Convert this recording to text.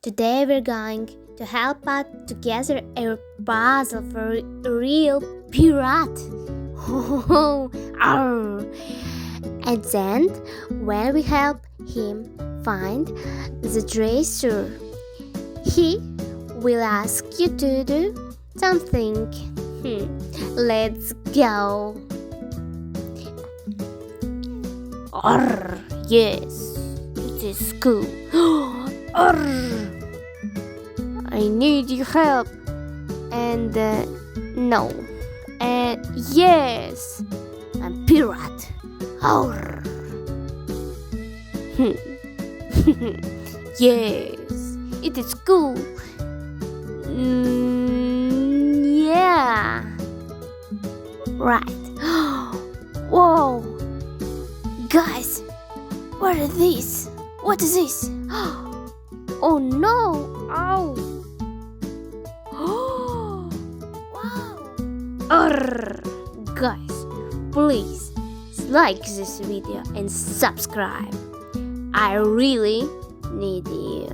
Today we're going to help out together a puzzle for a real pirate. Arr. And then, when we help him find the treasure, he will ask you to do something. Let's go. Arr, yes, it is cool. Arr, I need your help. And no. And yes, I'm pirate. Arr. Yes, it is cool. Yeah. Right. Whoa. Guys, what is this? What is this? Oh no! Ow! Wow! Guys, please like this video and subscribe. I really need you.